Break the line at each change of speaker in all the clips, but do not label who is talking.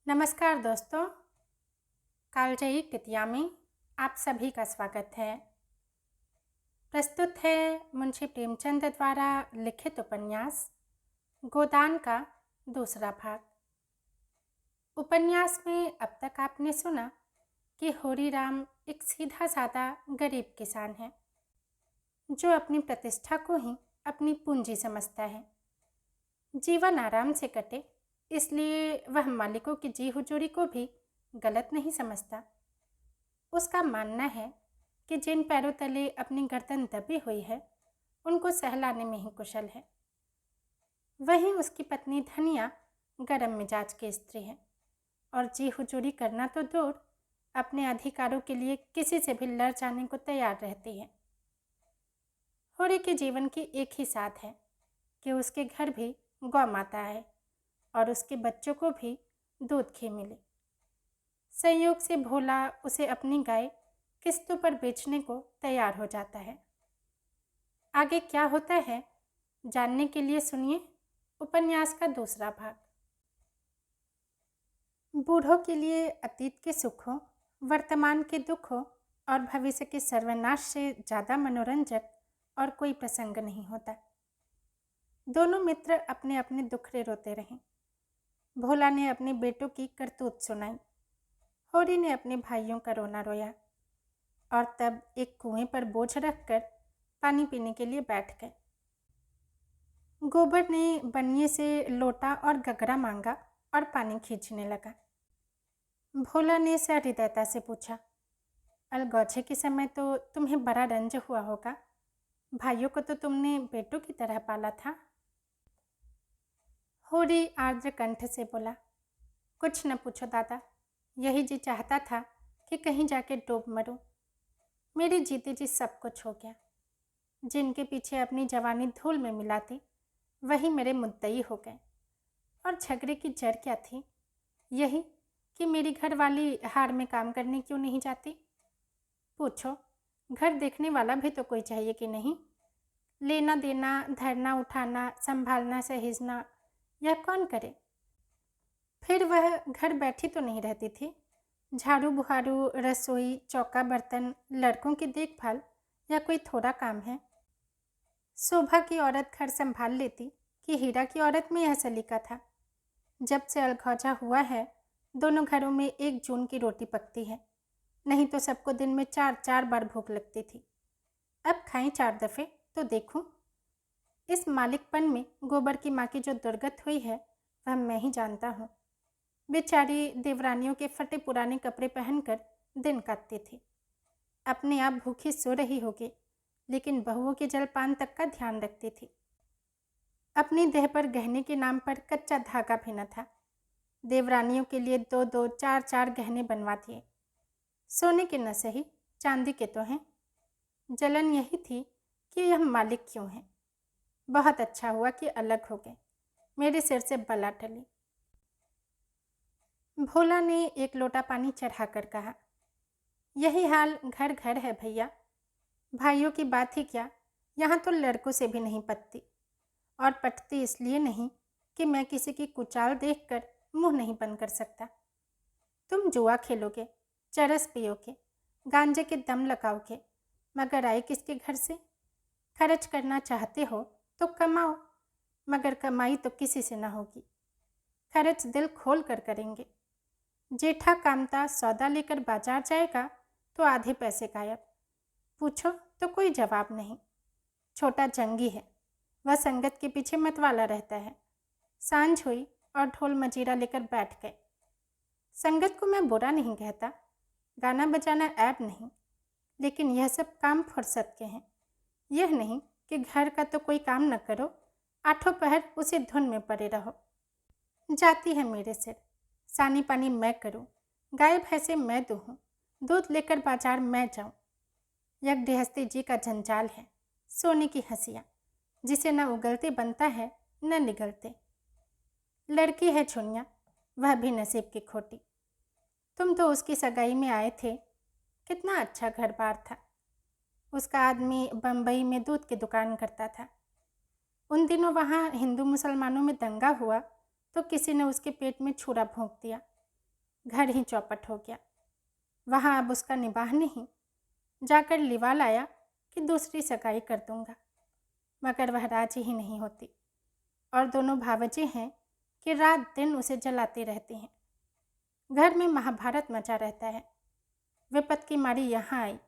नमस्कार दोस्तों, कालजयी कितिया में आप सभी का स्वागत है। प्रस्तुत है मुंशी प्रेमचंद द्वारा लिखित उपन्यास गोदान का दूसरा भाग। उपन्यास में अब तक आपने सुना कि होरीराम एक सीधा साधा गरीब किसान है जो अपनी प्रतिष्ठा को ही अपनी पूंजी समझता है। जीवन आराम से कटे इसलिए वह मालिकों की जी हुजूरी को भी गलत नहीं समझता। उसका मानना है कि जिन पैरों तले अपनी गर्दन दबी हुई है उनको सहलाने में ही कुशल है। वहीं उसकी पत्नी धनिया गरम मिजाज की स्त्री है और जी हुजूरी करना तो दूर, अपने अधिकारों के लिए किसी से भी लड़ जाने को तैयार रहती है। होरी के जीवन की एक ही साथ है कि उसके घर भी गौ माता है और उसके बच्चों को भी दूध घी मिले। संयोग से भोला उसे अपनी गाय किस्तों पर बेचने को तैयार हो जाता है। आगे क्या होता है जानने के लिए सुनिए उपन्यास का दूसरा भाग। बूढ़ों के लिए अतीत के सुखों, वर्तमान के दुखों और भविष्य के सर्वनाश से ज़्यादा मनोरंजक और कोई प्रसंग नहीं होता। दोनों मित्र अपने अपने दुखड़े रोते रहे। भोला ने अपने बेटों की करतूत सुनाई, होरी ने अपने भाइयों का रोना रोया और तब एक कुएं पर बोझ रखकर पानी पीने के लिए बैठ गए। गोबर ने बनिए से लोटा और गगरा मांगा और पानी खींचने लगा। भोला ने सहृदयता से पूछा, अलगौछे के समय तो तुम्हें बड़ा रंज हुआ होगा, भाइयों को तो तुमने बेटों की तरह पाला था। होरी आर्द्र कंठ से बोला, कुछ न पूछो दादा, यही जी चाहता था कि कहीं जाके डूब मरूं। मेरे जीते जी सब कुछ हो गया। जिनके पीछे अपनी जवानी धूल में मिलाती वही मेरे मुद्दई हो गए। और झगड़े की जड़ क्या थी? यही कि मेरी घरवाली हाड़ में काम करने क्यों नहीं जाती। पूछो, घर देखने वाला भी तो कोई चाहिए कि नहीं? लेना देना, धरना उठाना, संभालना सहेजना, यह कौन करे? फिर वह घर बैठी तो नहीं रहती थी। झाड़ू बुहारू, रसोई, चौका बर्तन, लड़कों की देखभाल या कोई थोड़ा काम है? शोभा की औरत घर संभाल लेती कि हीरा की औरत में यह सलीका था। जब से अलखौजा हुआ है दोनों घरों में एक जून की रोटी पकती है, नहीं तो सबको दिन में 4-4 बार भूख लगती थी। अब खाएं 4 दफ़े तो देखूं। इस मालिकपन में गोबर की माँ की जो दुर्गत हुई है वह मैं ही जानता हूँ। बेचारी देवरानियों के फटे पुराने कपड़े पहनकर दिन काटती थी। अपने आप भूखी सो रही होगी, लेकिन बहुओं के जलपान तक का ध्यान रखती थी। अपनी देह पर गहने के नाम पर कच्चा धागा भी न था। देवरानियों के लिए 2-2, 4-4 गहने बनवा दिए। सोने के न सही, चांदी के तो हैं। जलन यही थी कि यह मालिक क्यों है। बहुत अच्छा हुआ कि अलग हो गए, मेरे सिर से बला टली। भोला ने एक लोटा पानी चढ़ाकर कहा, यही हाल घर घर है भैया। भाइयों की बात ही क्या, यहाँ तो लड़कों से भी नहीं पटती। और पटती इसलिए नहीं कि मैं किसी की कुचाल देखकर मुंह नहीं बंद कर सकता। तुम जुआ खेलोगे, चरस पियोगे, गांजे के दम लगाओगे, मगर आए किसके घर से? खर्च करना चाहते हो तो कमाओ, मगर कमाई तो किसी से ना होगी। खर्च दिल खोल कर करेंगे। जेठा कामता सौदा लेकर बाजार जाएगा तो आधे पैसे गायब। पूछो तो कोई जवाब नहीं। छोटा जंगी है, वह संगत के पीछे मतवाला रहता है। सांझ हुई और ढोल मजीरा लेकर बैठ गए। संगत को मैं बुरा नहीं कहता, गाना बजाना ऐब नहीं, लेकिन यह सब काम फुर्सत के हैं। यह नहीं कि घर का तो कोई काम न करो, आठों पहर उसी धुन में पड़े रहो। जाती है मेरे सिर, सानी पानी मैं करूं, गाय भैंसे मैं दूहूं, दूध लेकर बाजार मैं जाऊं। यह गृहस्थी जी का जंजाल है, सोने की हंसियां, जिसे न उगलते बनता है न निगलते। लड़की है छुनिया, वह भी नसीब की खोटी। तुम तो उसकी सगाई में आए थे, कितना अच्छा घर बार था। उसका आदमी बम्बई में दूध की दुकान करता था। उन दिनों वहाँ हिंदू मुसलमानों में दंगा हुआ तो किसी ने उसके पेट में छुरा भोंक दिया। घर ही चौपट हो गया। वहाँ अब उसका निबाह नहीं। जाकर लिवा लाया कि दूसरी सगाई कर दूंगा, मगर वह राजी ही नहीं होती और दोनों भावजे हैं कि रात दिन उसे जलाते रहते हैं। घर में महाभारत मचा रहता है। विपत की मारी यहाँ आई,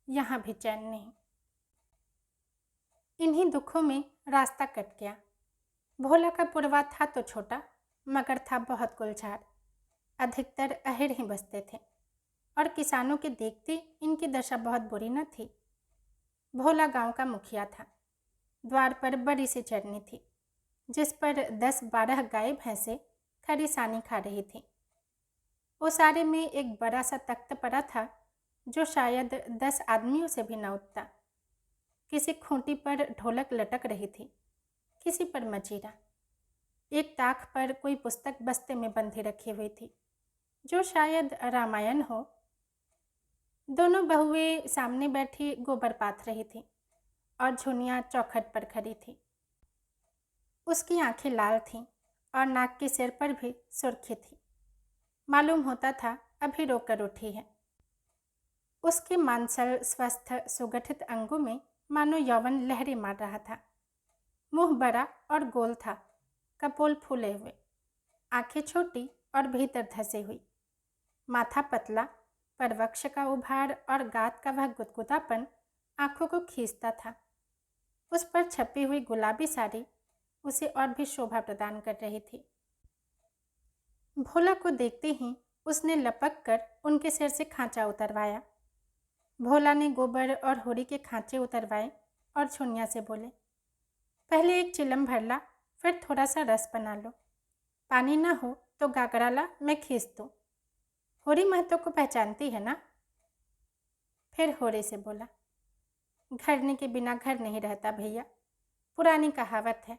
यहाँ भी चैन नहीं। इन्हीं दुखों में रास्ता कट गया। भोला का पुरवा था तो छोटा, मगर था बहुत गुलझार। अधिकतर अहिर ही बसते थे और किसानों के देखते इनकी दशा बहुत बुरी न थी। भोला गांव का मुखिया था। द्वार पर बड़ी सी चरनी थी, जिस पर 10-12 गाय भैंसे खरी सानी खा रही थी। ओसारे में एक बड़ा सा तख्त पड़ा था, जो शायद 10 आदमियों से भी न उठता। किसी खूंटी पर ढोलक लटक रही थी, किसी पर मजीरा। एक ताख पर कोई पुस्तक बस्ते में बंधी रखी हुई थी, जो शायद रामायण हो। दोनों बहुएं सामने बैठी गोबर पाथ रही थी और झुनिया चौखट पर खड़ी थी। उसकी आंखें लाल थीं और नाक के सिर पर भी सुर्खी थी। मालूम होता था अभी रोकर उठी है। उसके मांसल स्वस्थ सुगठित अंगों में मानो यौवन लहरें मार रहा था। मुंह बड़ा और गोल था, कपोल फूले हुए, आंखें छोटी और भीतर धंसी हुई, माथा पतला, पर वक्ष का उभार और गात का वह गुदगुदापन आंखों को खींचता था। उस पर छपी हुई गुलाबी साड़ी उसे और भी शोभा प्रदान कर रही थी। भोला को देखते ही उसने लपक कर उनके सिर से खांचा उतरवाया। भोला ने गोबर और होरी के खांचे उतरवाए और छुनिया से बोले, पहले एक चिलम भर ला, फिर थोड़ा सा रस बना लो। पानी ना हो तो गागरा ला, मैं खींच दूँ। होरी महतो को पहचानती है ना? फिर होरी से बोला, घरने के बिना घर नहीं रहता भैया। पुरानी कहावत है,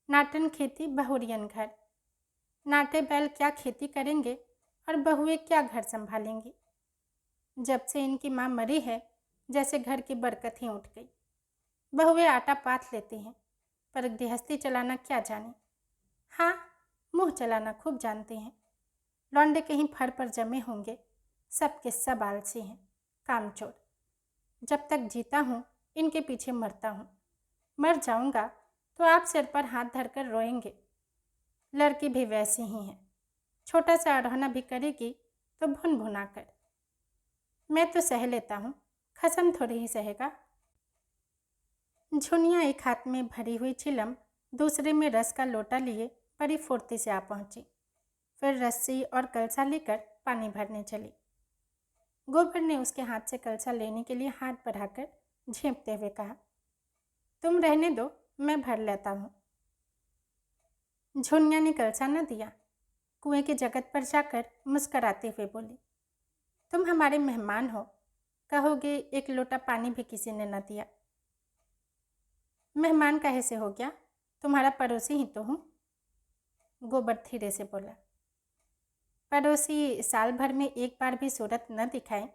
नाटन खेती बहुरियन घर। नाटे बैल क्या खेती करेंगे और बहुएं क्या घर संभालेंगी। जब से इनकी माँ मरी है, जैसे घर की बरकत ही उठ गई। बहुएं आटा पाथ लेती हैं, पर गृहस्थी चलाना क्या जाने। हाँ, मुंह चलाना खूब जानते हैं। लौंडे कहीं फर पर जमे होंगे, सब के सब आलसी हैं, कामचोर। जब तक जीता हूँ इनके पीछे मरता हूँ। मर जाऊँगा तो आप सिर पर हाथ धरकर रोएंगे। लड़की भी वैसी ही है, छोटा सा अढ़ौना भी करेगी तो भुन भुना कर। मैं तो सह लेता हूँ, खसम थोड़ी ही सहेगा। झुनिया एक हाथ में भरी हुई चिलम, दूसरे में रस का लोटा लिए बड़ी फुर्ती से आ पहुंची। फिर रस्सी और कलसा लेकर पानी भरने चली। गोबर ने उसके हाथ से कलसा लेने के लिए हाथ बढ़ाकर झेंपते हुए कहा, तुम रहने दो, मैं भर लेता हूँ। झुनिया ने कलसा न दिया। कुएं के जगत पर जाकर मुस्कराते हुए बोली, तुम हमारे मेहमान हो, कहोगे एक लोटा पानी भी किसी ने न दिया। मेहमान काहे से हो गया, तुम्हारा पड़ोसी ही तो हूँ। गोबर धीरे से बोला, पड़ोसी साल भर में एक बार भी सूरत न दिखाए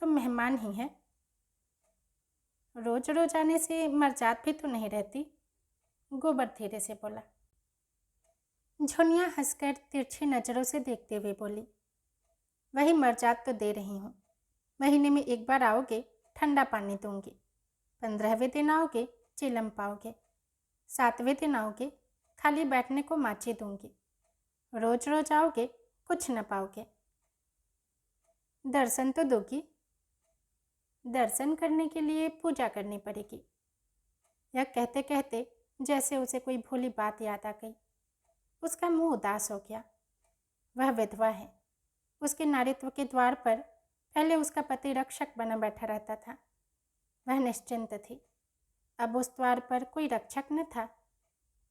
तो मेहमान ही है। रोज रोज आने से मरजात भी तो नहीं रहती। गोबर धीरे से बोला। झुनिया हंसकर तिरछी नज़रों से देखते हुए बोली, वही मरजात तो दे रही हूँ। महीने में एक बार आओगे, ठंडा पानी दूंगी। 15वें दिन आओगे, चिलम पाओगे। 7वें दिन आओगे, खाली बैठने को माची दूंगी। रोज रोज आओगे, कुछ न पाओगे। दर्शन तो दोगी? दर्शन करने के लिए पूजा करनी पड़ेगी। यह कहते कहते जैसे उसे कोई भोली बात याद आ गई। उसका मुंह उदास हो गया। वह विधवा है। उसके नारित्व के द्वार पर पहले उसका पति रक्षक बना बैठा रहता था। वह निश्चिंत थी। अब उस द्वार पर कोई रक्षक न था,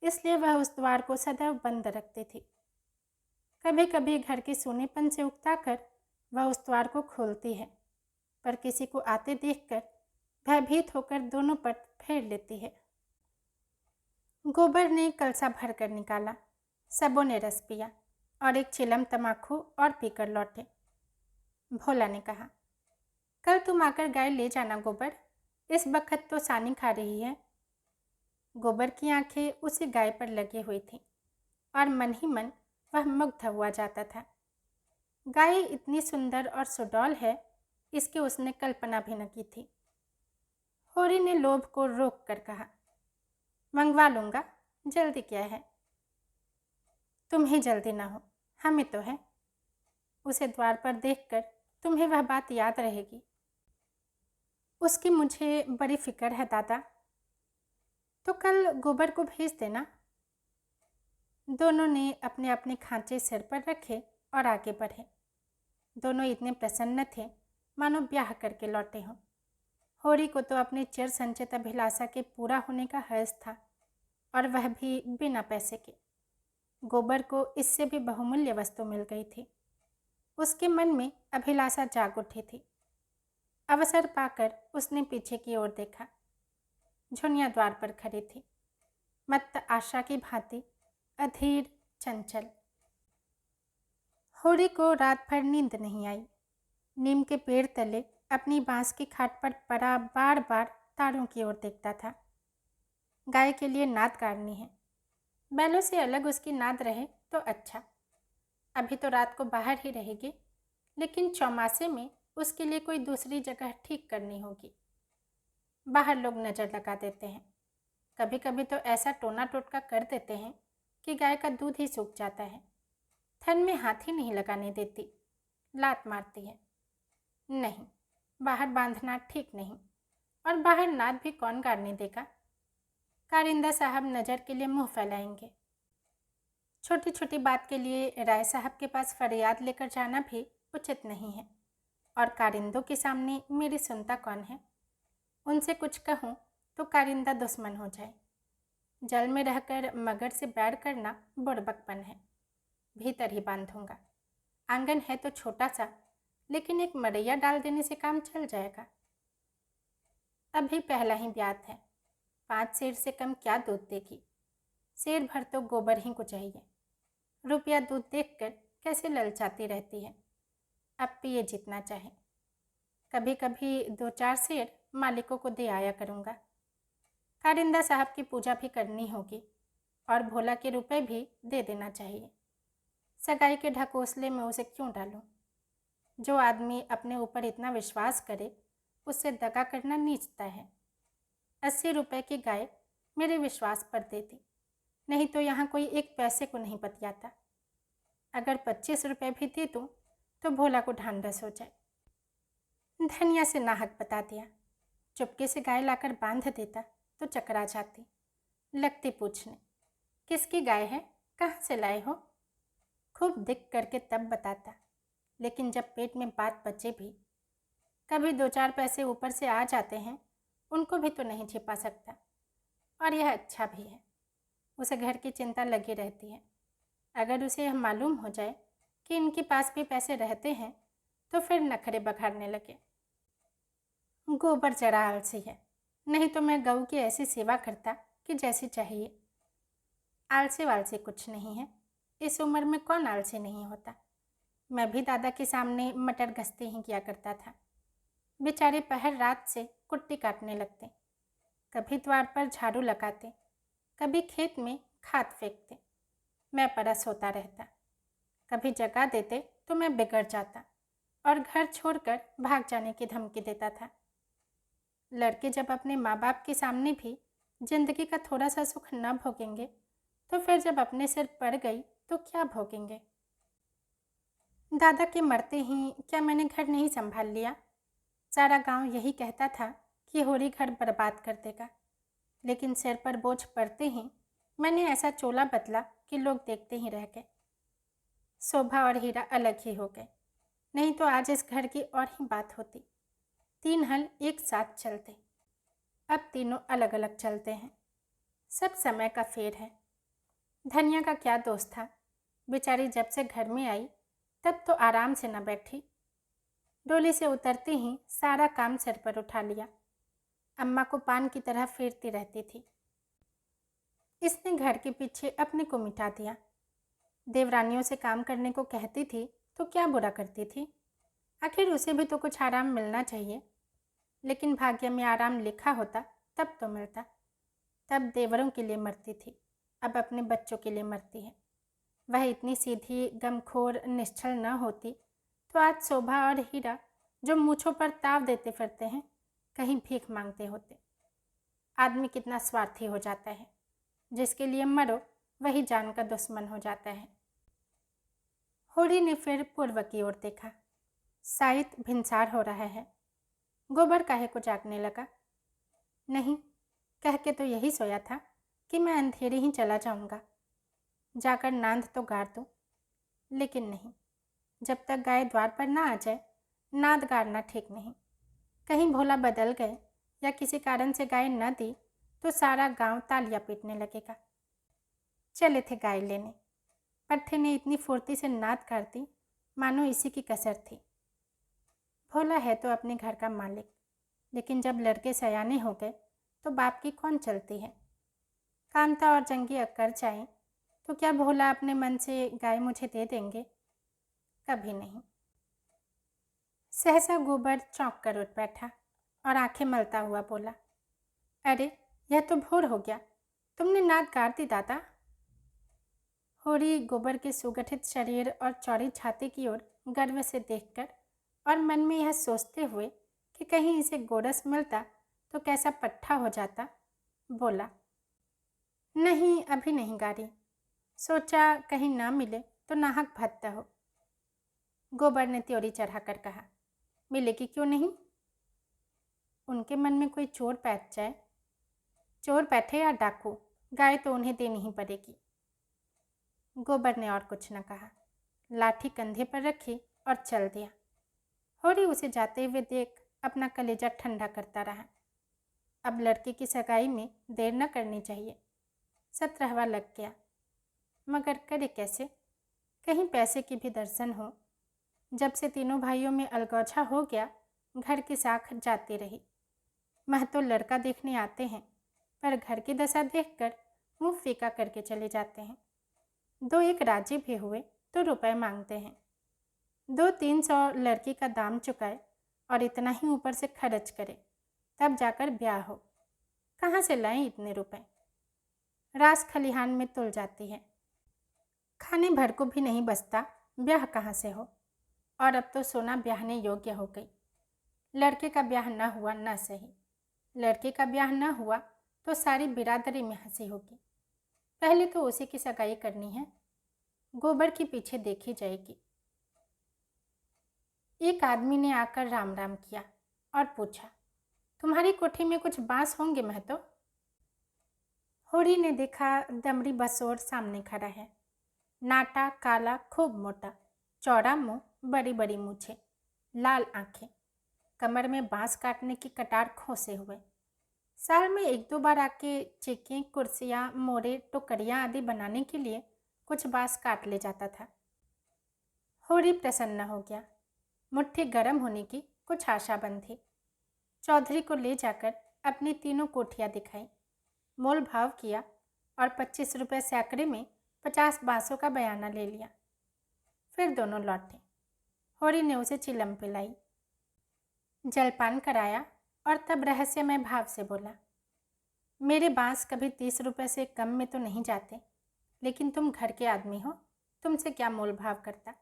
इसलिए वह उस द्वार को सदैव बंद रखती थी। कभी कभी घर के सोनेपन से उकताकर वह उस द्वार को खोलती है, पर किसी को आते देखकर भयभीत होकर दोनों पट फेर लेती है। गोबर ने कलसा भर कर निकाला। सबों ने रस पिया और एक चिलम तमाकू और पीकर लौटे। भोला ने कहा, कल तुम आकर गाय ले जाना गोबर, इस बखत तो सानी खा रही है। गोबर की आंखें उसी गाय पर लगी हुई थीं और मन ही मन वह मुग्ध हुआ जाता था। गाय इतनी सुंदर और सुडौल है, इसकी उसने कल्पना भी न की थी। होरी ने लोभ को रोक कर कहा, मंगवा लूंगा, जल्दी क्या है। तुम्हें जल्दी ना हो, हमें तो है। उसे द्वार पर देखकर तुम्हें वह बात याद रहेगी। उसकी मुझे बड़ी फिक्र है दादा। तो कल गोबर को भेज देना। दोनों ने अपने अपने खांचे सिर पर रखे और आगे बढ़े। दोनों इतने प्रसन्न थे मानो ब्याह करके लौटे हों। होरी को तो अपनी चिर संचित अभिलाषा के पूरा होने का हर्ष था, और वह भी बिना पैसे के। गोबर को इससे भी बहुमूल्य वस्तु मिल गई थी। उसके मन में अभिलाषा जाग उठी थी। अवसर पाकर उसने पीछे की ओर देखा। झुनिया द्वार पर खड़ी थी, मत्त आशा की भांति, अधीर, चंचल। होरी को रात भर नींद नहीं आई। नीम के पेड़ तले अपनी बांस की खाट पर पड़ा बार बार तारों की ओर देखता था। गाय के लिए नाद गाड़नी है। बैलों से अलग उसकी नाद रहे तो अच्छा। अभी तो रात को बाहर ही रहेगी, लेकिन चौमासे में उसके लिए कोई दूसरी जगह ठीक करनी होगी। बाहर लोग नज़र लगा देते हैं। कभी कभी तो ऐसा टोना टोटका कर देते हैं कि गाय का दूध ही सूख जाता है। थन में हाथ ही नहीं लगाने देती, लात मारती है। नहीं, बाहर बांधना ठीक नहीं, और बाहर नाद भी कौन गाड़ने देगा। कारिंदा साहब नज़र के लिए मुंह फैलाएंगे। छोटी छोटी बात के लिए राय साहब के पास फरियाद लेकर जाना भी उचित नहीं है, और कारिंदों के सामने मेरी सुनता कौन है। उनसे कुछ कहूँ तो कारिंदा दुश्मन हो जाए। जल में रहकर मगर से बैर करना बुड़बकपन है। भीतर ही बांधूंगा। आंगन है तो छोटा सा, लेकिन एक मड़ैया डाल देने से काम चल जाएगा। अभी पहला ही ब्यात है। 5 सेर से कम क्या दूध देगी। सेर भर तो गोबर ही को चाहिए। रुपया दूध देखकर कैसे ललचाती रहती है। अब पिए जितना चाहे। कभी कभी 2-4 सेर मालिकों को दे आया करूँगा। कारिंदा साहब की पूजा भी करनी होगी, और भोला के रुपए भी दे देना चाहिए। सगाई के ढकोसले में उसे क्यों डालूं। जो आदमी अपने ऊपर इतना विश्वास करे, उससे दगा करना नीचता है। 80 रुपए की गाय मेरे विश्वास पर देती, नहीं तो यहाँ कोई एक पैसे को नहीं बतियाता। अगर 25 रुपए भी दे दूँ तो भोला को ढांढस हो जाए। धनिया से नाहक बता दिया। चुपके से गाय लाकर बांध देता तो चकरा जाती। लगती पूछने, किसकी गाय है, कहाँ से लाए हो। खूब दिख करके तब बताता, लेकिन जब पेट में बात बचे भी। कभी 2-4 पैसे ऊपर से आ जाते हैं, उनको भी तो नहीं छिपा सकता, और यह अच्छा भी है। उसे घर की चिंता लगी रहती है। अगर उसे यह मालूम हो जाए कि इनके पास भी पैसे रहते हैं, तो फिर नखरे बघाड़ने लगे। गोबर जरा आलसी है, नहीं तो मैं गऊ की ऐसी सेवा करता कि जैसी चाहिए। आलसी वालसी कुछ नहीं है। इस उम्र में कौन आलसी नहीं होता। मैं भी दादा के सामने मटर घसते ही किया करता था। बेचारे पहर रात से कुट्टी काटने लगते। कभी द्वार पर झाड़ू लगाते, कभी खेत में खाद फेंकते। मैं परस होता रहता। कभी जगा देते तो मैं बिगड़ जाता, और घर छोड़कर भाग जाने की धमकी देता था। लड़के जब अपने माँ बाप के सामने भी जिंदगी का थोड़ा सा सुख न भोगेंगे, तो फिर जब अपने सिर पड़ गई तो क्या भोगेंगे। दादा के मरते ही क्या मैंने घर नहीं संभाल लिया। सारा गांव यही कहता था कि होरी घर बर्बाद कर देगा, लेकिन सिर पर बोझ पड़ते ही मैंने ऐसा चोला बदला कि लोग देखते ही रह गए। शोभा और हीरा अलग ही हो गए, नहीं तो आज इस घर की और ही बात होती। 3 हल एक साथ चलते, अब तीनों अलग अलग चलते हैं। सब समय का फेर है। धनिया का क्या दोष था। बेचारी जब से घर में आई तब तो आराम से न बैठी। डोली से उतरते ही सारा काम सिर पर उठा लिया। अम्मा को पान की तरह फेरती रहती थी। इसने घर के पीछे अपने को मिटा दिया। देवरानियों से काम करने को कहती थी तो क्या बुरा करती थी। आखिर उसे भी तो कुछ आराम मिलना चाहिए। लेकिन भाग्य में आराम लिखा होता तब तो मिलता। तब देवरों के लिए मरती थी, अब अपने बच्चों के लिए मरती है। वह इतनी सीधी, गमखोर, निश्चल न होती तो आज शोभा और हीरा जो मूछों पर ताव देते फिरते हैं कहीं भीख मांगते होते। आदमी कितना स्वार्थी हो जाता है, जिसके लिए मरो वही जान का दुश्मन हो जाता है। होरी ने फिर पूर्व की ओर देखा। शायद भिनसार हो रहा है। गोबर काहे को जागने लगा। नहीं, कह के तो यही सोया था कि मैं अंधेरे ही चला जाऊंगा, जाकर नांद तो गाड़ दूं। लेकिन नहीं, जब तक गाय द्वार पर ना आ जाए नाद गाड़ना ठीक नहीं। कहीं भोला बदल गए या किसी कारण से गाय न दी तो सारा गांव तालियां पीटने लगेगा। चले थे गाय लेने। पट्टे ने इतनी फुर्ती से नाद कर दी मानो इसी की कसर थी। भोला है तो अपने घर का मालिक, लेकिन जब लड़के सयाने हो गए तो बाप की कौन चलती है। कांता और जंगी अक्कर जाएं तो क्या भोला अपने मन से गाय मुझे दे देंगे? कभी नहीं। सहसा गोबर चौंक कर उठ बैठा और आंखें मलता हुआ बोला, अरे यह तो भोर हो गया, तुमने नाद गाड़ दी दादा। होरी गोबर के सुगठित शरीर और चौड़ी छाती की ओर गर्व से देखकर और मन में यह सोचते हुए कि कहीं इसे गोरस मिलता तो कैसा पट्ठा हो जाता, बोला, नहीं अभी नहीं गाड़ी, सोचा कहीं ना मिले तो नाहक भद्दा हो। गोबर ने त्योरी चढ़ाकर कहा, मिलेगी क्यों नहीं? उनके मन में कोई चोर बैठ जाए। चोर बैठे या डाकू, गाय तो उन्हें देनी ही पड़ेगी। गोबर ने और कुछ न कहा, लाठी कंधे पर रखी और चल दिया। होरी उसे जाते हुए देख अपना कलेजा ठंडा करता रहा। अब लड़के की सगाई में देर न करनी चाहिए। 17वां लग गया, मगर करे कैसे? कहीं पैसे की भी दर्शन हो। जब से तीनों भाइयों में अलगौछा हो गया, घर की साख जाती रही। महतो लड़का देखने आते हैं, पर घर की दशा देखकर मुंह फीका करके चले जाते हैं। 2-1 राजी भी हुए तो रुपए मांगते हैं। 200-300 लड़की का दाम चुकाए और इतना ही ऊपर से खर्च करे, तब जाकर ब्याह हो। कहाँ से लाएं इतने रुपए? रास खलिहान में तुल जाती है। खाने भर को भी नहीं बचता, ब्याह कहाँ से हो? और अब तो सोना ब्याहने योग्य हो गई। लड़के का ब्याह न हुआ न सही, लड़के का ब्याह न हुआ तो सारी बिरादरी में हंसी होगी। पहले तो उसी की सगाई करनी है, गोबर की पीछे देखी जाएगी। एक आदमी ने आकर राम राम किया और पूछा, तुम्हारी कोठी में कुछ बांस होंगे महतो? होरी ने देखा दमड़ी बसोर सामने खड़ा है। नाटा काला खूब मोटा, चौड़ा मुंह, बड़ी बड़ी मूछें, लाल आंखें, कमर में बांस काटने की कटार खोसे हुए। साल में 1-2 बार आके चेकें, कुर्सियाँ, मोरे, टोकरियाँ आदि बनाने के लिए कुछ बांस काट ले जाता था। होरी प्रसन्न हो गया। मुट्ठी गर्म होने की कुछ आशा बंधी। चौधरी को ले जाकर अपनी तीनों कोठियाँ दिखाई, मोल भाव किया और 25 रुपये सैकड़े में 50 बांसों का बयाना ले लिया। फिर दोनों लौटे। होरी ने उसे चिलम पिलाई, जलपान कराया और तब रहस्यमय भाव से बोला, मेरे बांस कभी 30 रुपये से कम में तो नहीं जाते, लेकिन तुम घर के आदमी हो, तुमसे क्या मोल भाव करता?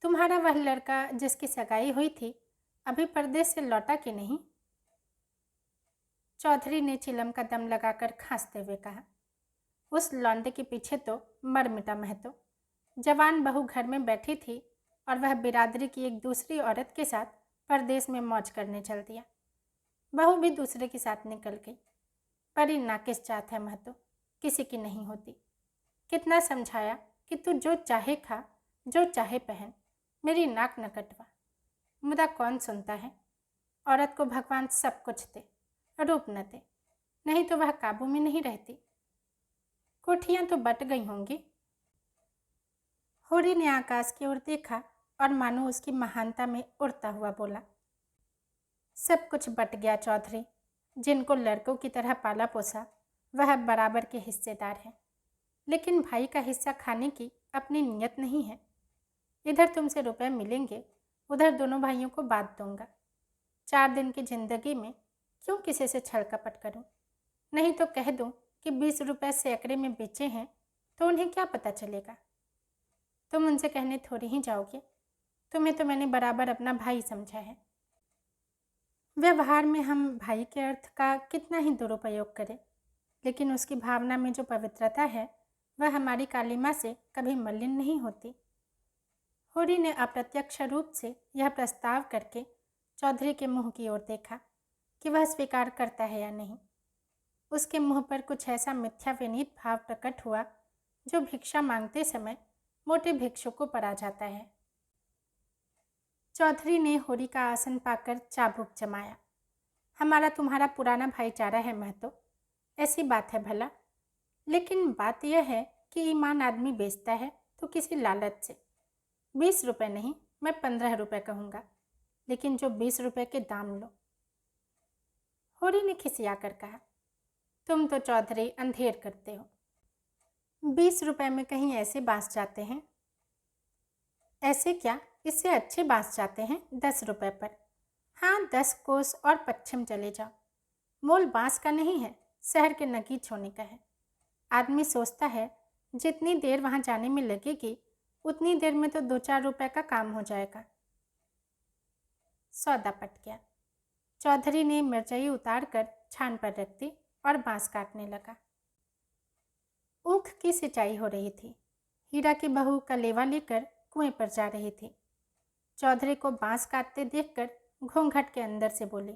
तुम्हारा वह लड़का जिसकी सगाई हुई थी अभी परदेश से लौटा कि नहीं? चौधरी ने चिलम का दम लगाकर खांसते हुए कहा, उस लौंडे के पीछे तो मर मिटा महतो। जवान बहू घर में बैठी थी और वह बिरादरी की एक दूसरी औरत के साथ परदेश में मौज करने चल दिया। बहू भी दूसरे के साथ निकल गई। बड़ी नाकिस जात है महतो, किसी की नहीं होती। कितना समझाया कि तू जो चाहे खा, जो चाहे पहन, मेरी नाक न कटवा, मुदा कौन सुनता है? औरत को भगवान सब कुछ दे, रूप न दे, नहीं तो वह काबू में नहीं रहती। कोठियाँ तो बट गई होंगी। होरी ने आकाश की ओर देखा और मानो उसकी महानता में उड़ता हुआ बोला, सब कुछ बट गया चौधरी। जिनको लड़कों की तरह पाला पोसा वह बराबर के हिस्सेदार हैं, लेकिन भाई का हिस्सा खाने की अपनी नीयत नहीं है। इधर तुमसे रुपए मिलेंगे, उधर दोनों भाइयों को बांट दूंगा। 4 दिन की जिंदगी में क्यों किसी से छल कपट करूं? नहीं तो कह दूं कि 20 रुपये सैकड़े में बेचे हैं तो उन्हें क्या पता चलेगा? तुम उनसे कहने थोड़ी ही जाओगे। तुम्हें तो मैंने बराबर अपना भाई समझा है। व्यवहार में हम भाई के अर्थ का कितना ही दुरुपयोग करें, लेकिन उसकी भावना में जो पवित्रता है वह हमारी काली माँ से कभी मलिन नहीं होती। होरी ने अप्रत्यक्ष रूप से यह प्रस्ताव करके चौधरी के मुंह की ओर देखा कि वह स्वीकार करता है या नहीं। उसके मुंह पर कुछ ऐसा मिथ्या विनीत भाव प्रकट हुआ जो भिक्षा मांगते समय मोटे भिक्षुकों पर आ जाता है। चौधरी ने होरी का आसन पाकर चाबुक जमाया। हमारा तुम्हारा पुराना भाईचारा है महतो, ऐसी बात है भला, लेकिन बात यह है कि ईमान आदमी बेचता है तो किसी लालच से। 20 रुपये नहीं, मैं 15 रुपये कहूँगा, लेकिन जो 20 रुपये के दाम लो। होरी ने खिसिया कर कहा, तुम तो चौधरी अंधेर करते हो। 20 रुपये में कहीं ऐसे बांस जाते हैं? ऐसे क्या, इससे अच्छे बांस जाते हैं 10 रुपये पर। हाँ, 10 कोस और पश्चिम चले जाओ। मोल बांस का नहीं है, शहर के नगीच होने का है। आदमी सोचता है जितनी देर वहाँ जाने में लगेगी उतनी देर में तो 2-4 रुपये का काम हो जाएगा। सौदा पट गया। चौधरी ने मिर्चाई उतार कर छान पर रख दी और बांस काटने लगा। ऊख की सिंचाई हो रही थी। हीरा की बहू कलेवा लेकर कुएं पर जा रही थी। चौधरी को बांस काटते देखकर घूंघट के अंदर से बोली,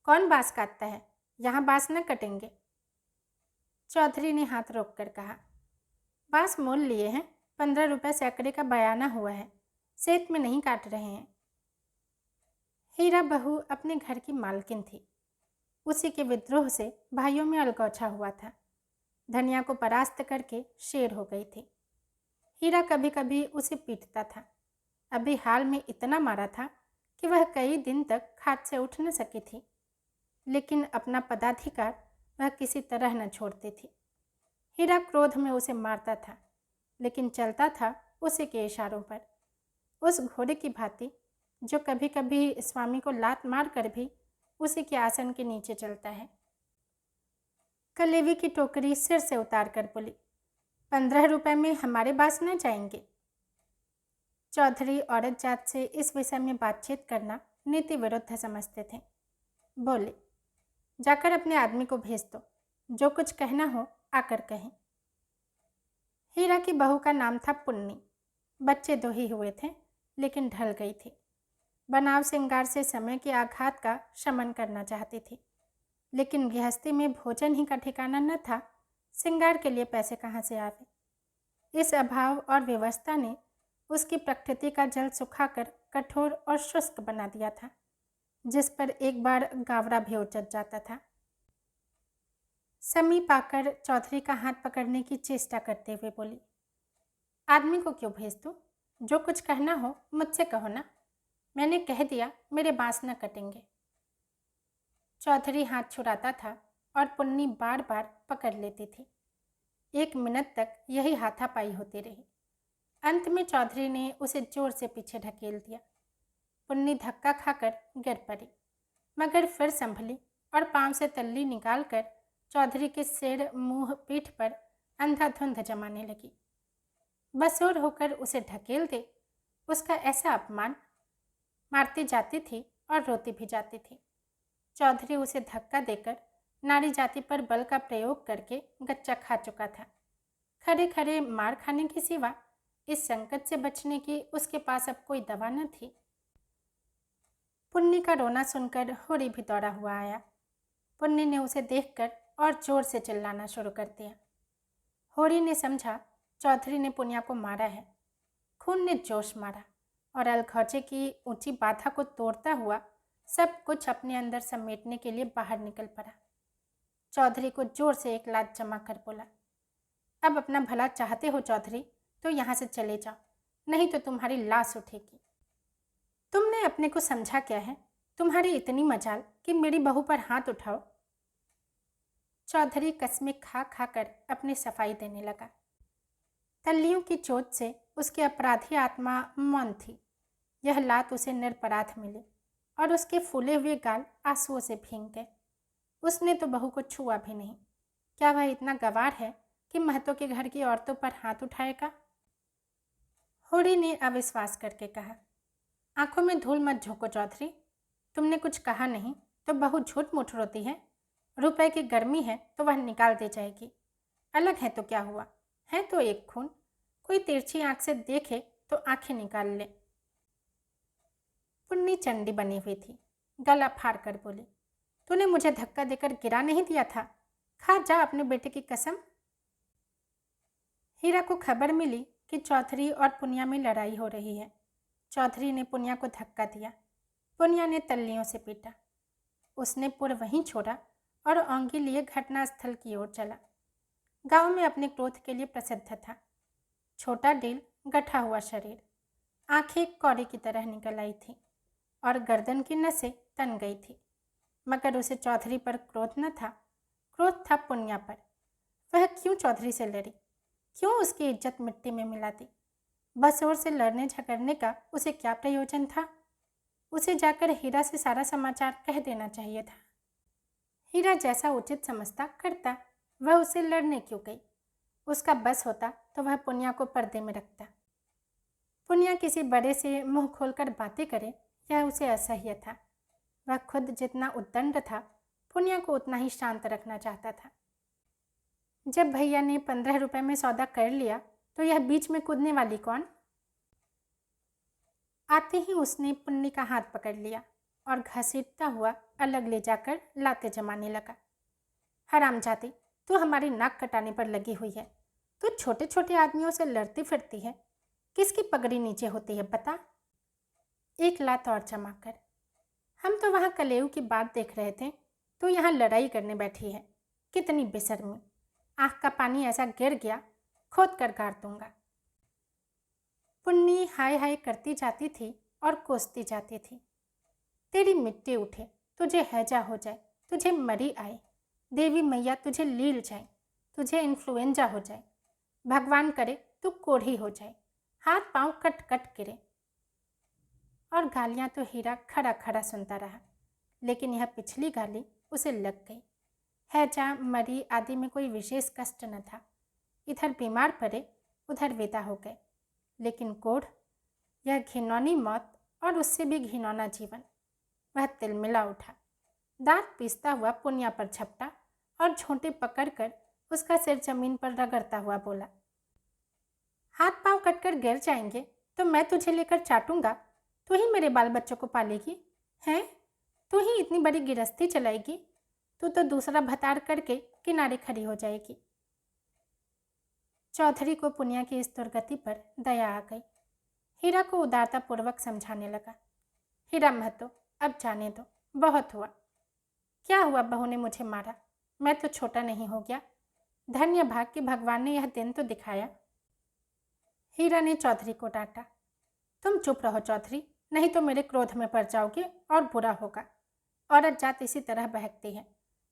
कौन बांस काटता है? यहाँ बांस न कटेंगे। चौधरी ने हाथ रोक कर कहा, बांस मोल लिए हैं, 15 रुपये सैकड़े का बयाना हुआ है, सेठ में नहीं काट रहे हैं। हीरा बहू अपने घर की मालकिन थी। उसी के विद्रोह से भाइयों में अलगौछा हुआ था। धनिया को परास्त करके शेर हो गई थी। हीरा कभी कभी उसे पीटता था। अभी हाल में इतना मारा था कि वह कई दिन तक खाट से उठ न सकी थी, लेकिन अपना पदाधिकार वह किसी तरह न छोड़ती थी। हीरा क्रोध में उसे मारता था, लेकिन चलता था उसी के इशारों पर, उस घोड़े की भांति जो कभी कभी स्वामी को लात मार कर भी उसी के आसन के नीचे चलता है। कलेवी की टोकरी सिर से उतार कर बोली, 15 रुपये में हमारे बांस न जाएंगे। चौधरी औरत जात से इस विषय में बातचीत करना नीति विरुद्ध समझते थे। बोले, जाकर अपने आदमी को भेज दो, जो कुछ कहना हो आकर कहें। हीरा की बहू का नाम था पुन्नी। बच्चे 2 ही हुए थे, लेकिन ढल गई थी। बनाव श्रृंगार से समय के आघात का शमन करना चाहती थी, लेकिन गृहस्थी में भोजन ही का ठिकाना न था, श्रृंगार के लिए पैसे कहाँ से आवे। इस अभाव और व्यवस्था ने उसकी प्रकृति का जल सुखाकर कठोर और शुष्क बना दिया था, जिस पर एक बार गावरा भी उचट जाता था। समीप आकर चौधरी का हाथ पकड़ने की चेष्टा करते हुए बोली, आदमी को क्यों भेज दूँ? जो कुछ कहना हो मुझसे कहो ना, मैंने कह दिया मेरे बांस न कटेंगे। चौधरी हाथ छुड़ाता था और पुन्नी बार बार पकड़ लेती थी। 1 मिनट तक यही हाथापाई होती रही। अंत में चौधरी ने उसे जोर से पीछे ढकेल दिया। पुन्नी धक्का खाकर गिर पड़ी, मगर फिर संभली और पांव से तल्ली निकालकर चौधरी के सिर, मुंह, पीठ पर अंधाधुंध जमाने लगी। बसोर होकर उसे ढकेल दे, उसका ऐसा अपमान। मारती जाती थी और रोती भी जाती थी। चौधरी उसे धक्का देकर नारी जाति पर बल का प्रयोग करके गच्चा खा चुका था। खड़े खड़े मार खाने के सिवा इस संकट से बचने की उसके पास अब कोई दवा न थी। पुन्नी का रोना सुनकर होरी भी दौड़ा हुआ आया। पुन्नी ने उसे देखकर और जोर से चिल्लाना शुरू कर दिया। होरी ने समझा चौधरी ने पुनिया को मारा है। खून ने जोश मारा और अलखौचे की ऊंची बाधा को तोड़ता हुआ सब कुछ अपने अंदर समेटने के लिए बाहर निकल पड़ा। चौधरी को जोर से एक लात जमा कर बोला, अब अपना भला चाहते हो चौधरी तो यहाँ से चले जाओ, नहीं तो तुम्हारी लाश उठेगी। तुमने अपने को समझा क्या है? तुम्हारी इतनी मजाल कि मेरी बहू पर हाथ उठाओ। चौधरी कस्में खा खा कर अपनी सफाई देने लगा। तल्लियों की चोट से उसकी अपराधी आत्मा मौन थी। यह लात उसे निरपराध मिली और उसके फूले हुए गाल आंसुओं से भीग गए। उसने तो बहू को छुआ भी नहीं। क्या वह इतना गंवार है कि महतो के घर की औरतों पर हाथ उठाएगा? होरी ने अविश्वास करके कहा, आंखों में धूल मत झोंको चौधरी। तुमने कुछ कहा नहीं तो बहू झूठ मूठ रोती है। रुपए की गर्मी है तो वह निकाल दे जाएगी। अलग है तो क्या हुआ, है तो एक खून। कोई तिरछी आंख से देखे तो आंखें निकाल ले। पुन्नी चंडी बनी हुई थी, गला फाड़ कर बोली, तूने मुझे धक्का देकर गिरा नहीं दिया था। खा जा अपने बेटे की कसम। हीरा को खबर मिली कि चौधरी और पुनिया में लड़ाई हो रही है। चौधरी ने पुनिया को धक्का दिया। पुनिया ने तल्लियों से पीटा। उसने पुर वहीं छोड़ा और औंगी लिए घटनास्थल की ओर चला। गांव में अपने क्रोध के लिए प्रसिद्ध था। छोटा डील, गठा हुआ शरीर, आंखें कौड़ी की तरह निकल आई थी और गर्दन की नसें तन गई थी। मगर उसे चौधरी पर क्रोध न था, क्रोध था पुनिया पर। वह क्यों चौधरी से लड़ी, क्यों उसकी इज्जत मिट्टी में मिला दी। बसोर से लड़ने झगड़ने का उसे क्या प्रयोजन था। उसे जाकर हीरा से सारा समाचार कह देना चाहिए था। हीरा जैसा उचित समझता करता, वह उसे लड़ने क्यों गई। उसका बस होता तो वह पुनिया को पर्दे में रखता। पुनिया किसी बड़े से मुंह खोलकर बातें करे, यह उसे असह्य था। वह खुद जितना उद्दंड था, पुनिया को उतना ही शांत रखना चाहता था। जब भैया ने 15 रुपए में सौदा कर लिया तो यह बीच में कूदने वाली कौन। आते ही उसने पुन्नी का हाथ पकड़ लिया और घसीटता हुआ अलग ले जाकर लाते जमाने लगा। हरामजादी, तू हमारी नाक कटाने पर लगी हुई है। तू छोटे छोटे आदमियों से लड़ती फिरती है। किसकी पगड़ी नीचे होती है बता। एक लात और जमाकर। हम तो वहाँ कलेऊ की बात देख रहे थे, तू यहाँ लड़ाई करने बैठी है। कितनी बेशर्मी। आँख का पानी ऐसा गिर गया, खोद कर गाड़ दूंगा। पुन्नी हाय हाय करती जाती थी और कोसती जाती थी। तेरी मिट्टी उठे, तुझे हैजा हो जाए, तुझे मरी आए, देवी मैया तुझे लील जाए, तुझे इन्फ्लुएंजा हो जाए, भगवान करे तू कोढ़ी हो जाए, हाथ पांव कट कट गिरे। और गालियां तो हीरा खड़ा खड़ा सुनता रहा, लेकिन यह पिछली गाली उसे लग गई। हैजा मरी आदि में कोई विशेष कष्ट न था। इधर बीमार पड़े, उधर विदा हो गए। लेकिन कोढ़, यह घिनौनी मौत और उससे भी घिनौना जीवन। वह तिलमिला उठा, दांत पीसता हुआ पुनिया पर झपटा और झोंटे पकड़कर उसका सिर जमीन पर रगड़ता हुआ बोला, हाथ पांव कटकर गिर जाएंगे तो मैं तुझे लेकर चाटूंगा। तू ही मेरे बाल बच्चों को पालेगी हैं, तू ही इतनी बड़ी गिरस्ती चलाएगी। तू तो दूसरा भतार करके किनारे खड़ी हो जाएगी। चौधरी को पुनिया की इस दुर्गति पर दया आ गई। हीरा को उदारतापूर्वक समझाने लगा, हीरा महतो, अब जाने दो, बहुत हुआ। क्या हुआ, बहू ने मुझे मारा, मैं तो छोटा नहीं हो गया। धन्य भाग कि भगवान ने यह दिन तो दिखाया। हीरा ने चौधरी को डांटा, तुम चुप रहो चौधरी, नहीं तो मेरे क्रोध में पड़ जाओगे और बुरा होगा। औरत जात इसी तरह बहकती है।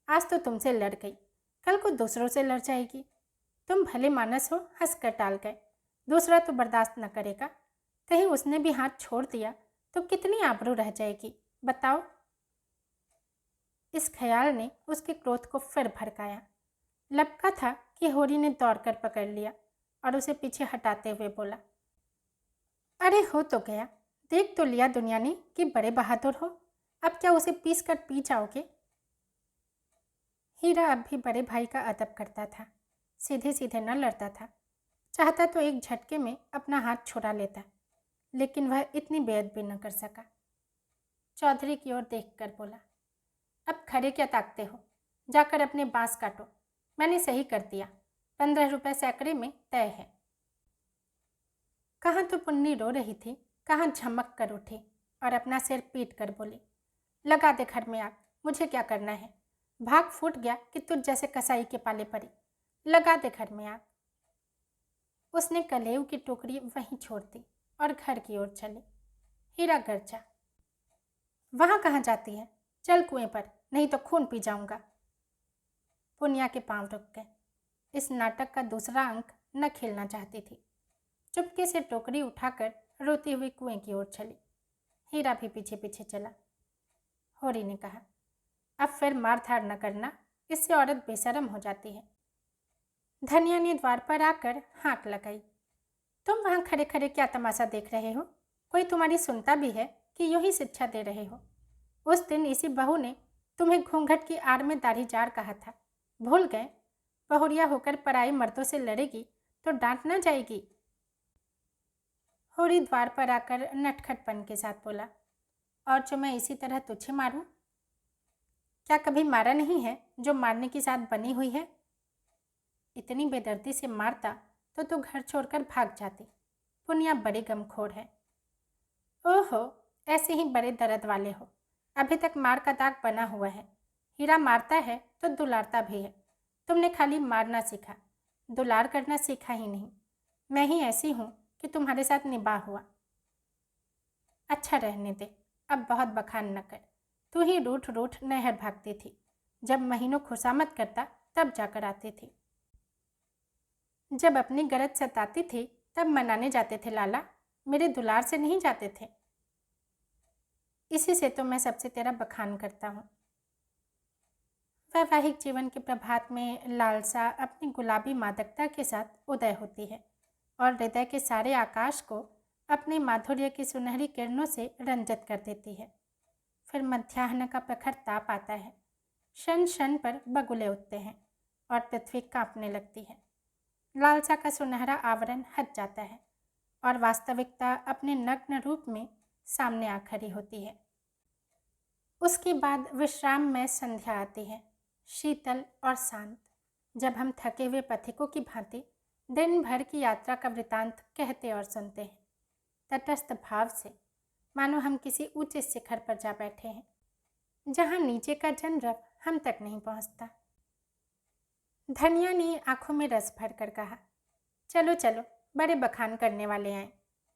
आज तो तुमसे लड़ गई, कल को दूसरों से लड़ जाएगी। तुम भले मानस हो, हंस कर टाल गए, दूसरा तो बर्दाश्त न करेगा। कहीं उसने भी हाथ छोड़ दिया तो कितनी आबरू रह जाएगी बताओ। इस ख्याल ने उसके क्रोध को फिर भड़काया। लपका था कि होरी ने दौड़कर पकड़ लिया और उसे पीछे हटाते हुए बोला, अरे हो तो गया, देख तो लिया दुनिया ने कि बड़े बहादुर हो। अब क्या उसे पीस कर पी जाओगे। हीरा अब भी बड़े भाई का अदब करता था, सीधे सीधे न लड़ता था। चाहता तो एक झटके में अपना हाथ छुड़ा लेता, लेकिन वह इतनी बेअदबी न कर सका। चौधरी की ओर देखकर बोला, अब खड़े क्या ताकते हो, जाकर अपने बांस काटो। मैंने सही कर दिया, 15 रुपए सैकड़े में तय है। कहाँ तो पुन्नी रो रही थी, कहाँ झमक कर उठी और अपना सिर पीट कर बोली, लगा दे घर में आग, मुझे क्या करना है। भाग फूट गया कि तुझ जैसे कसाई के पाले पड़ी। लगा दे घर में आग। उसने कलेऊ की टोकरी वहीं छोड़ दी और घर की ओर चली। हीरा गरजा, वहाँ कहाँ जाती है, चल कुएं पर, नहीं तो खून पी जाऊंगा। पुनिया के पांव रुक गए। इस नाटक का दूसरा अंक न खेलना चाहती थी। चुपके से टोकरी उठाकर रोती हुई कुएं की ओर चली। हीरा भी पीछे पीछे चला। होरी ने कहा, अब फिर मारधाड़ न करना, इससे औरत बेशरम हो जाती है। धनिया ने द्वार पर आकर हाँक लगाई, तुम वहाँ खड़े खड़े क्या तमाशा देख रहे हो, कोई तुम्हारी सुनता भी है कि यूं ही शिक्षा दे रहे हो। उस दिन इसी बहू ने तुम्हें घूंघट की आड़ में दाढ़ी जार कहा था, भूल गए? बहुरिया होकर पराई मर्दों से लड़ेगी तो डांट ना जाएगी। होरी द्वार पर आकर नटखटपन के साथ बोला, और जो मैं इसी तरह तुझे मारूं? क्या कभी मारा नहीं है जो मारने की साथ बनी हुई है? इतनी बेदर्दी से मारता तो तू घर छोड़कर भाग जाती। पुनिया बड़ी गमखोर है। ओहो, ऐसे ही बड़े दर्द वाले हो। अभी तक मार का दाग बना हुआ है। हीरा मारता है तो दुलारता भी है। तुमने खाली मारना सीखा, दुलार करना सीखा ही नहीं। मैं ही ऐसी हूँ कि तुम्हारे साथ निभाा हुआ। अच्छा रहने दे, अब बहुत बखान न कर। तू ही रूठ रूठ नहर भागती थी। जब महीनों खुशामद करता तब जाकर आती थी। जब अपनी गरज सताती थी तब मनाने जाते थे लाला, मेरे दुलार से नहीं जाते थे। इसी से तो मैं सबसे तेरा बखान करता हूँ। वैवाहिक जीवन के प्रभात में लालसा अपनी गुलाबी मादकता के साथ उदय होती है और हृदय के सारे आकाश को अपने माधुर्य की सुनहरी किरणों से रंजित कर देती है। फिर मध्याह्न का प्रखर ताप आता है। क्षण क्षण पर बगुले उठते हैं और पृथ्वी कांपने लगती है। लालसा का सुनहरा आवरण हट जाता है और वास्तविकता अपने नग्न रूप में सामने आ खड़ी होती है। उसके बाद विश्राम में संध्या आती है, शीतल और शांत, जब हम थके हुए पथिकों की भांति दिन भर की यात्रा का वृतांत कहते और सुनते हैं, तटस्थ भाव से, मानो हम किसी ऊंचे शिखर पर जा बैठे हैं, जहां नीचे का जनरव हम तक नहीं पहुंचता। धनिया ने आंखों में रस भर कर कहा, चलो चलो, बड़े बखान करने वाले आए।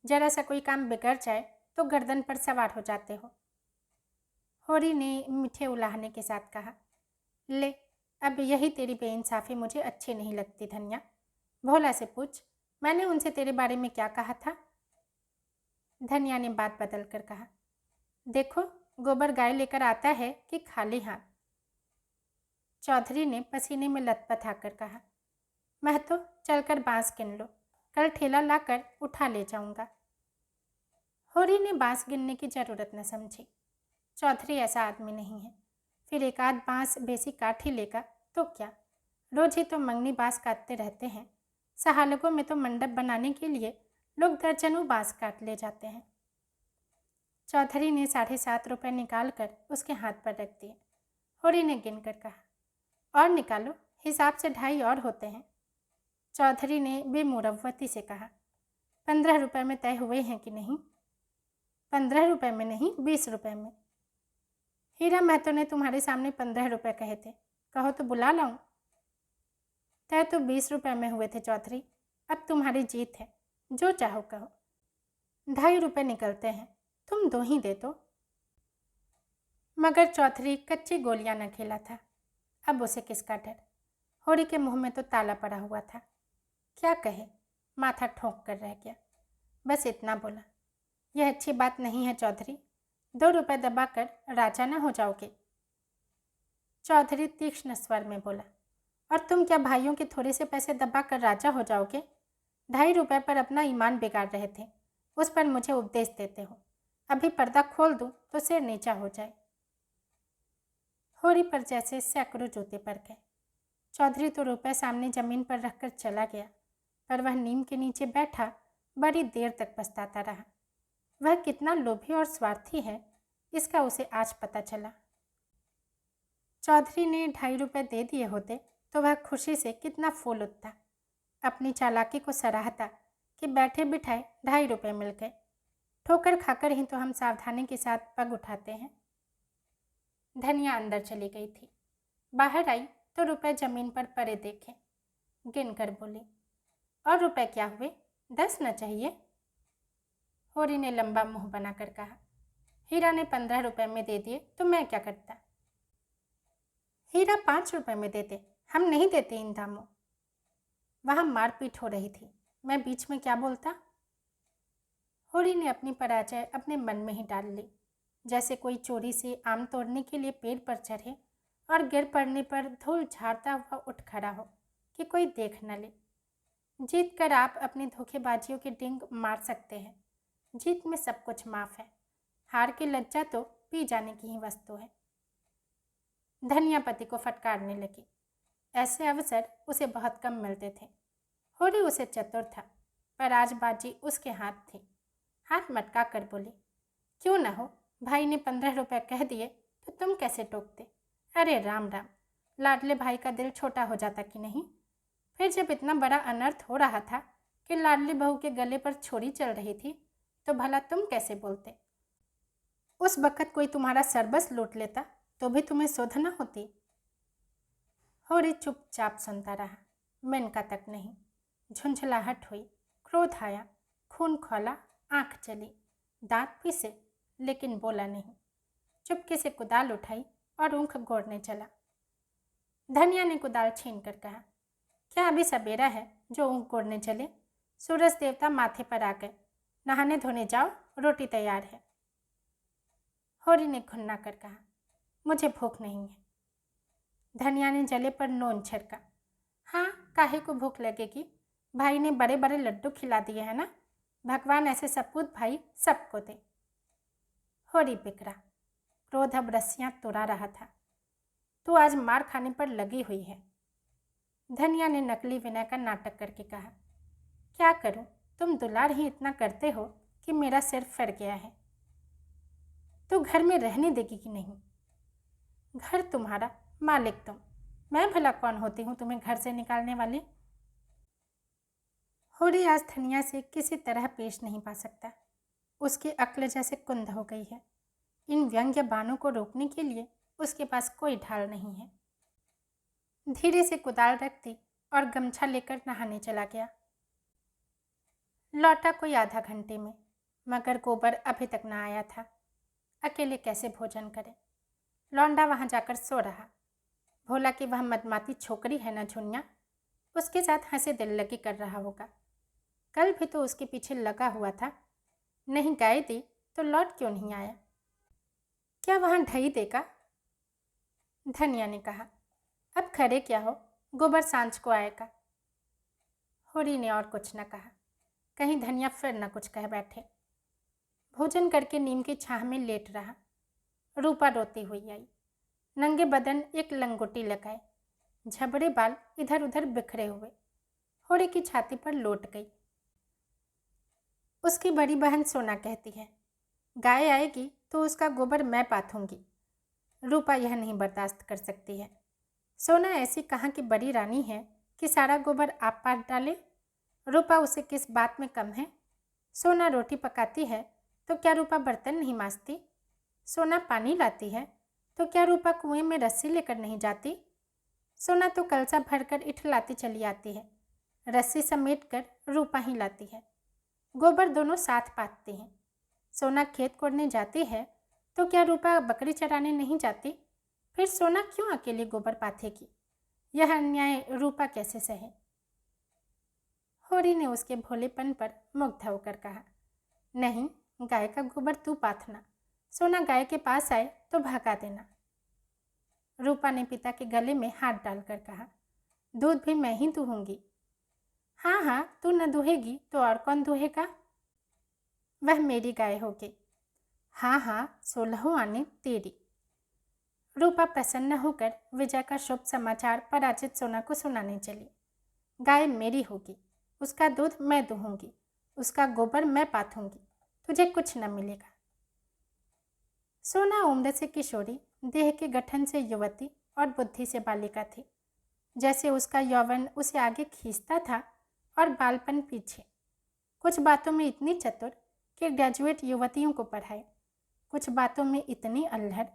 जरा सा कोई काम बिगड़ जाए तो गर्दन पर सवार हो जाते हो। होरी ने मीठे उलाहने के साथ कहा, ले, अब यही तेरी बेइंसाफ़ी मुझे अच्छी नहीं लगती धनिया। भोला से पूछ, मैंने उनसे तेरे बारे में क्या कहा था? धनिया ने बात बदल कर कहा, देखो, गोबर गाय लेकर आता है कि खाली हाथ? चौधरी ने पसीने में लथपथ आकर कहा, महतो, चलकर बांस गिन लो, कल ठेला लाकर उठा ले जाऊंगा। होरी ने बांस गिनने की जरूरत न समझी। चौधरी ऐसा आदमी नहीं है। फिर एक आध बांस बेसी काट ही लेगा तो क्या, रोज ही तो मंगनी बांस काटते रहते हैं। सहालगों में तो मंडप बनाने के लिए लोग दर्जनों बांस काट ले जाते हैं। चौधरी ने 7.5 रुपये निकाल कर उसके हाथ पर रख दिए। होरी ने गिन कर कहा, और निकालो, हिसाब से 2.5 और होते हैं। चौधरी ने बेमुरव्वती से कहा, 15 रुपये में तय हुए हैं कि नहीं? 15 रुपये में नहीं, 20 रुपये में। हीरा महतो ने तुम्हारे सामने 15 रुपये कहे थे, कहो तो बुला लाऊं? तय तो 20 रुपये में हुए थे चौधरी। अब तुम्हारी जीत है, जो चाहो कहो। 2.5 रुपये निकलते हैं, तुम 2 ही दे दो। मगर चौधरी कच्ची गोलियां न खेला था। अब उसे किसका डर? होरी के मुंह में तो ताला पड़ा हुआ था। क्या कहे, माथा ठोंक कर रह गया। बस इतना बोला, यह अच्छी बात नहीं है चौधरी, 2 रुपये दबाकर राजा न हो जाओगे? चौधरी तीक्ष्ण स्वर में बोला, और तुम क्या भाइयों के थोड़े से पैसे दबाकर राजा हो जाओगे? 2.5 रुपये पर अपना ईमान बिगाड़ रहे थे, उस पर मुझे उपदेश देते हो। अभी पर्दा खोल दूं तो सिर नीचा हो जाए। होरी पर जैसे सैकड़ों जूते पड़ गए। चौधरी तो रुपये सामने जमीन पर रखकर चला गया, पर वह नीम के नीचे बैठा बड़ी देर तक पछताता रहा। वह कितना लोभी और स्वार्थी है, इसका उसे आज पता चला। चौधरी ने 2.5 रुपये दे दिए होते तो वह खुशी से कितना फूल उठता, अपनी चालाकी को सराहता कि बैठे बिठाए 2.5 रुपये मिल गए। ठोकर खाकर ही तो हम सावधानी के साथ पग उठाते हैं। धनिया अंदर चली गई थी। बाहर आई तो रुपए जमीन पर पड़े देखे, गिन कर बोली, और रुपए क्या हुए, 10 न चाहिए? होरी ने लंबा मुंह बनाकर कहा, हीरा ने 15 रुपये में दे दिए तो मैं क्या करता? हीरा 5 रुपये में देते, हम नहीं देते इन दामों। वहाँ मारपीट हो रही थी, मैं बीच में क्या बोलता? होरी ने अपनी पराजय अपने मन में ही डाल ली, जैसे कोई चोरी से आम तोड़ने के लिए पेड़ पर चढ़े और गिर पड़ने पर धूल झाड़ता हुआ उठ खड़ा हो कि कोई देख न ले। जीत कर आप अपनी धोखेबाजियों के डिंग मार सकते हैं, जीत में सब कुछ माफ़ है। हार की लज्जा तो पी जाने की ही वस्तु है। धनिया पति को फटकारने लगी। ऐसे अवसर उसे बहुत कम मिलते थे। होरी उसे चतुर था, पर आज बाजी उसके हाथ थी। हाथ मटका कर बोली, क्यों न हो, भाई ने 15 रुपये कह दिए तो तुम कैसे टोकते। अरे राम राम, लाडले भाई का दिल छोटा हो जाता कि नहीं। फिर जब इतना बड़ा अनर्थ हो रहा था कि लाडली बहू के गले पर छुरी चल रही थी, तो भला तुम कैसे बोलते। उस वक़्त कोई तुम्हारा सरबस लूट लेता तो भी तुम्हें सुध न होती। होरी चुपचाप सुनता रहा, मिनका तक नहीं। झुंझलाहट हुई, क्रोध आया, खून खौला, आंख चली, दांत पीसे, लेकिन बोला नहीं। चुपके से कुदाल उठाई और ऊँख गोड़ने चला। धनिया ने कुदाल छीन कर कहा, क्या अभी सवेरा है जो ऊँख गोड़ने चले। सूरज देवता माथे पर आ गए, नहाने धोने जाओ, रोटी तैयार है। होरी ने घुन्ना कर कहा, मुझे भूख नहीं है। धनिया ने जले पर नोन छिड़का, हाँ काहे को भूख लगेगी, भाई ने बड़े बड़े लड्डू खिला दिए हैं ना, भगवान ऐसे सपूत भाई सबको दे। होरी बिगड़ा, क्रोध अब रस्सियाँ तुरा रहा था। तू आज मार खाने पर लगी हुई है। धनिया ने नकली विनय का नाटक करके कहा, क्या करूं, तुम दुलार ही इतना करते हो कि मेरा सिर फट गया है। तू घर में रहने देगी कि नहीं। घर तुम्हारा, मालिक तुम, मैं भला कौन होती हूँ तुम्हें घर से निकालने वाली। होरी आज धनिया से किसी तरह पेश नहीं पा सकता। उसकी अक्ल जैसे कुंद हो गई है। इन व्यंग्य बाणों को रोकने के लिए उसके पास कोई ढाल नहीं है। धीरे से कुदाल रख दी और गमछा लेकर नहाने चला गया। लौटा कोई आधा घंटे में, मगर गोबर अभी तक न आया था। अकेले कैसे भोजन करे। लौंडा वहाँ जाकर सो रहा। भोला कि वह मदमाती छोकरी है न झुनिया, उसके साथ हंसे दिल लगी कर रहा होगा। कल भी तो उसके पीछे लगा हुआ था। नहीं गाय दी तो लौट क्यों नहीं आया। क्या वहाँ ढई देगा। धनिया ने कहा, अब खड़े क्या हो, गोबर सांझ को आएगा। होरी ने और कुछ न कहा, कहीं धनिया फिर न कुछ कह बैठे। भोजन करके नीम की छाह में लेट रहा। रूपा रोती हुई आई, नंगे बदन एक लंगोटी लगाए, झबड़े बाल इधर उधर बिखरे हुए। होरी की छाती पर लौट गई। उसकी बड़ी बहन सोना कहती है, गाय आएगी तो उसका गोबर मैं पाथूंगी। रूपा यह नहीं बर्दाश्त कर सकती है। सोना ऐसी कहाँ की बड़ी रानी है कि सारा गोबर आप पाथ डाले। रूपा उसे किस बात में कम है। सोना रोटी पकाती है तो क्या रूपा बर्तन नहीं मांजती। सोना पानी लाती है तो क्या रूपा कुएं में रस्सी लेकर नहीं जाती। सोना तो कलसा भरकर इठलाती चली आती है, रस्सी समेट कर रूपा ही लाती है। गोबर दोनों साथ पाथते हैं। सोना खेत कोड़ने जाती है तो क्या रूपा बकरी चराने नहीं जाती। फिर सोना क्यों अकेले गोबर पाथेगी। यह अन्याय रूपा कैसे सहे। होरी ने उसके भोलेपन पर मुग्ध होकर कहा, नहीं, गाय का गोबर तू पाथना, सोना गाय के पास आए तो भगा देना। रूपा ने पिता के गले में हाथ डालकर कहा, दूध भी मैं ही दूहूंगी। हाँ हाँ, तू न दूहेगी तो और कौन दूहेगा। वह मेरी गाय होगी। हाँ हाँ, 16 आने तेरी। रूपा प्रसन्न होकर विजय का शुभ समाचार पराजित सोना को सुनाने चली। गाय मेरी होगी, उसका दूध मैं दूहूंगी, उसका गोबर मैं पाथूंगी, तुझे कुछ न मिलेगा। सोना उम्र से किशोरी, देह के गठन से युवती और बुद्धि से बालिका थी। जैसे उसका यौवन उसे आगे खींचता था और बालपन पीछे। कुछ बातों में इतनी चतुर कि ग्रेजुएट युवतियों को पढ़ाए, कुछ बातों में इतनी अल्हड़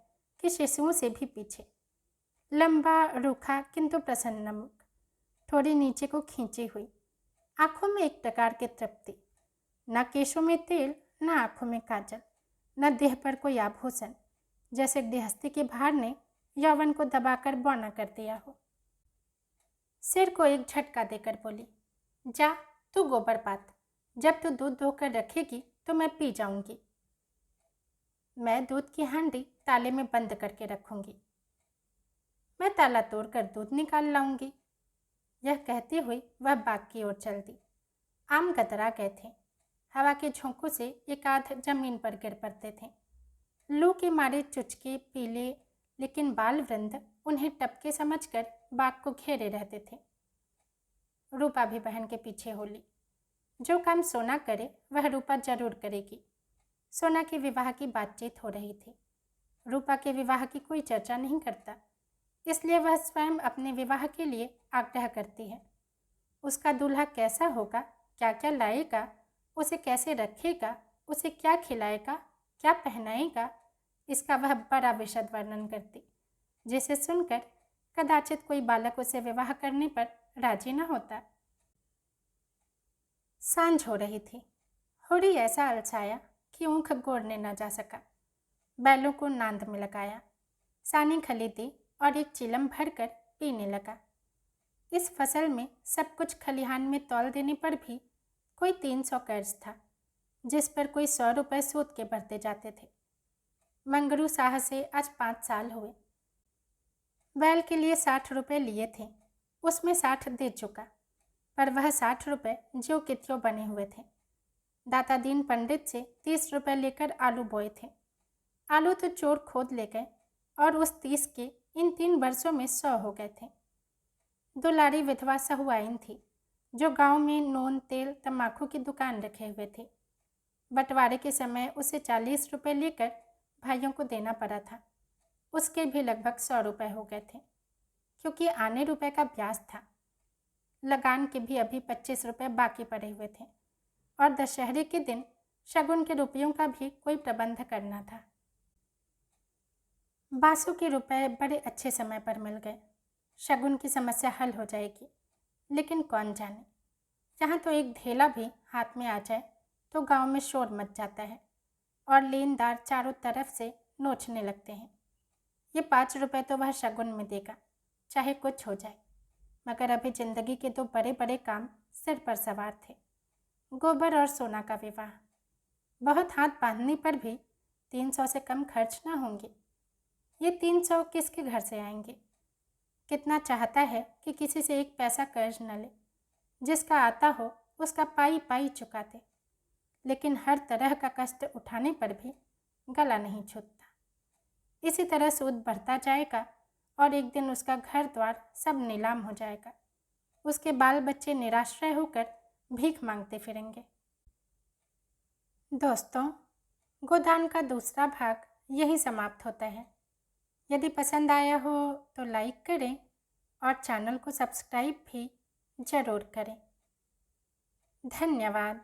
कि शिशुओं से भी पीछे। लंबा, रूखा किंतु प्रसन्न मुख, थोड़ी नीचे को खींची हुई, आंखों में एक प्रकार की तृप्ति। न केशों में तेल, न आंखों में काजल, न देह पर कोई आभूषण, जैसे गृहस्थी के भार ने यौवन को दबाकर बौना कर दिया हो। सिर को एक झटका देकर बोली, जा तू गोबर पात, जब तू दूध धोकर रखेगी तो मैं पी जाऊंगी। मैं दूध की हांडी ताले में बंद करके रखूंगी। मैं ताला तोड़कर दूध निकाल लाऊंगी। यह कहती हुई वह बाग की ओर चल दी। आम गदरा गए थे। हवा के झोंकों से एक आध जमीन पर गिर पड़ते थे। लू के मारे चुचके पीले लेकिन बाल वृंद उन्हें टपके समझकर बाग को घेरे रहते थे। रूपा भी बहन के पीछे हो ली। जो काम सोना करे वह रूपा जरूर करेगी। सोना के विवाह की बातचीत हो रही थी। रूपा के विवाह की कोई चर्चा नहीं करता, इसलिए वह स्वयं अपने विवाह के लिए आग्रह करती है। उसका दूल्हा कैसा होगा, क्या क्या लाएगा, उसे कैसे रखेगा, उसे क्या खिलाएगा, क्या पहनाएगा, इसका वह बड़ा विशद वर्णन करती, जिसे सुनकर कदाचित कोई बालक उसे विवाह करने पर राजी न होता। सांझ हो रही थी। होड़ी ऐसा अलसाया कि ऊँख गोड़ने न जा सका। बैलों को नांद में लगाया, सानी खरीदी और एक चिलम भरकर पीने लगा। इस फसल में सब कुछ खलिहान में तौल देने पर भी कोई 300 कर्ज था, जिस पर कोई 100 रुपये सूद के भरते जाते थे। मंगरू साह से आज 5 साल हुए। बैल के लिए 60 रुपये लिए थे, उसमें 60 दे चुका, पर वह 60 रुपये ज्यों के त्यों बने हुए थे। दाता दीन पंडित से 30 रुपये लेकर आलू बोए थे। आलू तो चोर खोद ले गए और उस 30 के इन 3 वर्षों में 100 हो गए थे। दुलारी विधवा सहुआइन थी, जो गांव में नून तेल तम्बाकू की दुकान रखे हुए थे। बंटवारे के समय उसे 40 रुपये लेकर भाइयों को देना पड़ा था। उसके भी लगभग 100 रुपये हो गए थे, क्योंकि आने रुपये का ब्याज था। लगान के भी अभी 25 रुपये बाकी पड़े हुए थे और दशहरे के दिन शगुन के रुपयों का भी कोई प्रबंध करना था। बासु के रुपए बड़े अच्छे समय पर मिल गए। शगुन की समस्या हल हो जाएगी, लेकिन कौन जाने, यहाँ तो एक ढेला भी हाथ में आ जाए तो गांव में शोर मच जाता है और लेनदार चारों तरफ से नोचने लगते हैं। ये 5 रुपये तो वह शगुन में देगा, चाहे कुछ हो जाए। मगर अभी जिंदगी के 2 बड़े बड़े काम सिर पर सवार थे, गोबर और सोना का विवाह। बहुत हाथ बांधने पर भी 300 से कम खर्च ना होंगे। ये 300 किसके घर से आएंगे? कितना चाहता है कि किसी से एक पैसा कर्ज न ले, जिसका आता हो उसका पाई पाई चुका दे, लेकिन हर तरह का कष्ट उठाने पर भी गला नहीं छूटता। इसी तरह सूद बढ़ता जाएगा और एक दिन उसका घर द्वार सब नीलाम हो जाएगा। उसके बाल बच्चे निराश्रय होकर भीख मांगते फिरेंगे। दोस्तों, गोदान का दूसरा भाग यही समाप्त होता है। यदि पसंद आया हो तो लाइक करें और चैनल को सब्सक्राइब भी ज़रूर करें। धन्यवाद।